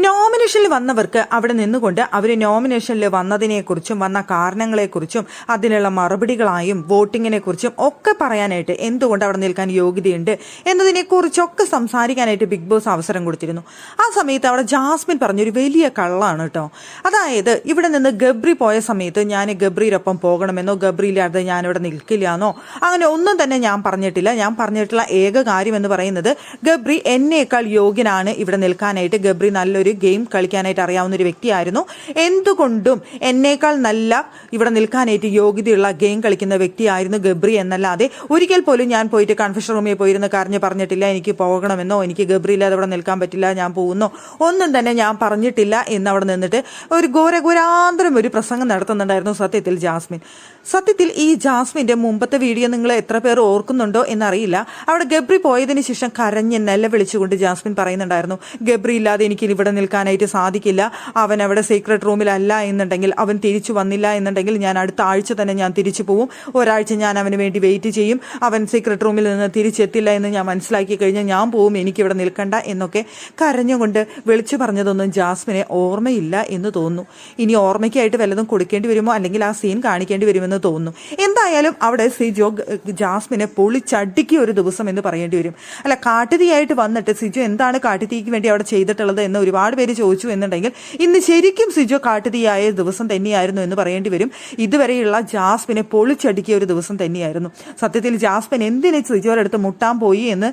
നോമിനേഷനിൽ വന്നവർക്ക് അവിടെ നിന്നുകൊണ്ട് അവർ നോമിനേഷനിൽ വന്നതിനെക്കുറിച്ചും വന്ന കാരണങ്ങളെക്കുറിച്ചും അതിനുള്ള മറുപടികളായും വോട്ടിങ്ങിനെ കുറിച്ചും ഒക്കെ പറയാനായിട്ട് എന്തുകൊണ്ട് അവിടെ നിൽക്കാൻ യോഗ്യതയുണ്ട് എന്നതിനെക്കുറിച്ചൊക്കെ സംസാരിക്കാനായിട്ട് ബിഗ് ബോസ് അവസരം കൊടുത്തിരുന്നു. ആ സമയത്ത് അവിടെ ജാസ്മിൻ പറഞ്ഞൊരു വലിയ കള്ളാണ് കേട്ടോ. അതായത് ഇവിടെ നിന്ന് ഗബ്രി പോയ സമയത്ത് ഞാൻ ഗബ്രിയിലൊപ്പം പോകണമെന്നോ ഗബ്രിയില്ലാതെ ഞാനിവിടെ നിൽക്കില്ല എന്നോ അങ്ങനെ ഒന്നും തന്നെ ഞാൻ പറഞ്ഞിട്ടില്ല. ഞാൻ പറഞ്ഞിട്ടുള്ള ഏക കാര്യം എന്ന് പറയുന്നത് ഗബ്രി എന്നേക്കാൾ യോഗ്യനാണ് ഇവിടെ നിൽക്കാനായിട്ട്. ഗബ്രി നല്ലൊരു ഗെയിം കളിക്കാനായിട്ട് അറിയാവുന്ന ഒരു വ്യക്തിയായിരുന്നു. എന്തുകൊണ്ടും എന്നേക്കാൾ നല്ല ഇവിടെ നിൽക്കാനായിട്ട് യോഗ്യതയുള്ള ഗെയിം കളിക്കുന്ന വ്യക്തിയായിരുന്നു ഗബ്രി എന്നല്ലാതെ ഒരിക്കൽ പോലും ഞാൻ പോയിട്ട് കൺഫെഷൻ റൂമിൽ പോയിരുന്ന് കരഞ്ഞ് പറഞ്ഞിട്ടില്ല എനിക്ക് പോകണമെന്നോ എനിക്ക് ഗബ്രി ഇല്ലാതെ അവിടെ നിൽക്കാൻ പറ്റില്ല ഞാൻ പോകുന്നോ ഒന്നും തന്നെ ഞാൻ പറഞ്ഞിട്ടില്ല എന്ന് അവിടെ നിന്നിട്ട് ഒരു ഘോരാന്തരം ഒരു പ്രസംഗം നടത്തുന്നുണ്ടായിരുന്നു സത്യത്തിൽ ജാസ്മിൻ. സത്യത്തിൽ ഈ ജാസ്മിന്റെ മുമ്പത്തെ വീഡിയോ നിങ്ങൾ എത്ര പേർ ഓർക്കുന്നുണ്ടോ എന്നറിയില്ല. അവിടെ ഗബ്രി പോയതിനു ശേഷം കരഞ്ഞ് നിലവിളിച്ചുകൊണ്ട് ജാസ്മിൻ പറയുന്നുണ്ടായിരുന്നു ഗബ്രി ഇല്ലാതെ എനിക്ക് ഇവിടെ നിൽക്കാനായിട്ട് സാധിക്കില്ല. അവൻ അവിടെ സീക്രട്ട് റൂമിലല്ല എന്നുണ്ടെങ്കിൽ അവൻ തിരിച്ചു വന്നില്ല എന്നുണ്ടെങ്കിൽ ഞാൻ അടുത്ത ആഴ്ച തന്നെ ഞാൻ തിരിച്ചു പോവും. ഒരാഴ്ച ഞാൻ അവന് വേണ്ടി വെയിറ്റ് ചെയ്യും. അവൻ സീക്രട്ട് റൂമിൽ നിന്ന് തിരിച്ചെത്തില്ല എന്ന് ഞാൻ മനസ്സിലാക്കി കഴിഞ്ഞാൽ ഞാൻ പോവും, എനിക്കിവിടെ നിൽക്കണ്ട എന്നൊക്കെ കരഞ്ഞുകൊണ്ട് വിളിച്ചു പറഞ്ഞതൊന്നും ജാസ്മിനെ ഓർമ്മയില്ല എന്ന് തോന്നുന്നു. ഇനി ഓർമ്മയ്ക്കായിട്ട് വല്ലതും കൊടുക്കേണ്ടി വരുമോ അല്ലെങ്കിൽ ആ സീൻ കാണിക്കേണ്ടി വരുമെന്ന് തോന്നുന്നു. എന്തായാലും അവിടെ സിജോ ജാസ്മിനെ പൊളിച്ചടുക്കിയ ഒരു ദിവസം എന്ന് പറയേണ്ടി വരും. അല്ല, കാട്ടുതീയായിട്ട് വന്നിട്ട് സിജോ എന്താണ് കാട്ടുതീക്ക് വേണ്ടി അവിടെ ചെയ്തിട്ടുള്ളത് എന്ന് ഒരുപാട് പേര് ചോദിച്ചു എന്നുണ്ടെങ്കിൽ ഇന്ന് ശരിക്കും സിജോ കാട്ടുതീയായ ദിവസം തന്നെയായിരുന്നു എന്ന് പറയേണ്ടി വരും. ഇതുവരെയുള്ള ജാസ്മിനെ പൊളിച്ചടുക്കിയ ഒരു ദിവസം തന്നെയായിരുന്നു. സത്യത്തിൽ ജാസ്മിൻ എന്തിനെ സിജോയുടെ അടുത്ത് മുട്ടാൻ പോയി എന്ന്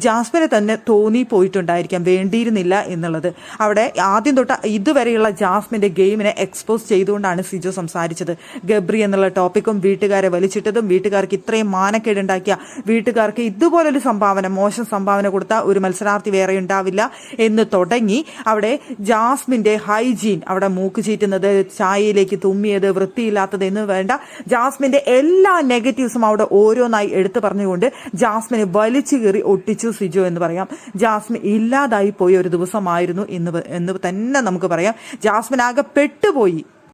ജാസ്മിനെ തന്നെ തോന്നിപ്പോയിട്ടുണ്ടായിരിക്കാം, വേണ്ടിയിരുന്നില്ല എന്നുള്ളത്. അവിടെ ആദ്യം തൊട്ട് ഇതുവരെയുള്ള ജാസ്മിന്റെ ഗെയിമിനെ എക്സ്പോസ് ചെയ്തുകൊണ്ടാണ് സിജോ സംസാരിച്ചത്. ഗബ്രി എന്നുള്ള ടോപ്പിക്കും വീട്ടുകാരെ വലിച്ചിട്ടതും വീട്ടുകാർക്ക് ഇത്രയും മാനക്കേടുണ്ടാക്കിയ വീട്ടുകാർക്ക് ഇതുപോലൊരു സംഭാവന, മോശം സംഭാവന കൊടുത്ത ഒരു മത്സരാർത്ഥി വേറെ ഉണ്ടാവില്ല എന്ന് തുടങ്ങി അവിടെ ജാസ്മിന്റെ ഹൈജീൻ, അവിടെ മൂക്ക് ചീറ്റുന്നത്, ചായയിലേക്ക് തുമ്മിയത്, വൃത്തിയില്ലാത്തത് എന്ന് വേണ്ട ജാസ്മിന്റെ എല്ലാ നെഗറ്റീവ്സും അവിടെ ഓരോന്നായി എടുത്തു പറഞ്ഞുകൊണ്ട് ജാസ്മിനെ വലിച്ചു കയറി ഒട്ടിച്ചു സിജോ എന്ന് പറയാം. ജാസ്മിൻ ഇല്ലാതായി പോയ ഒരു ദിവസമായിരുന്നു എന്ന് തന്നെ നമുക്ക് പറയാം. ജാസ്മിൻ ആകെ പെട്ടുപോയി.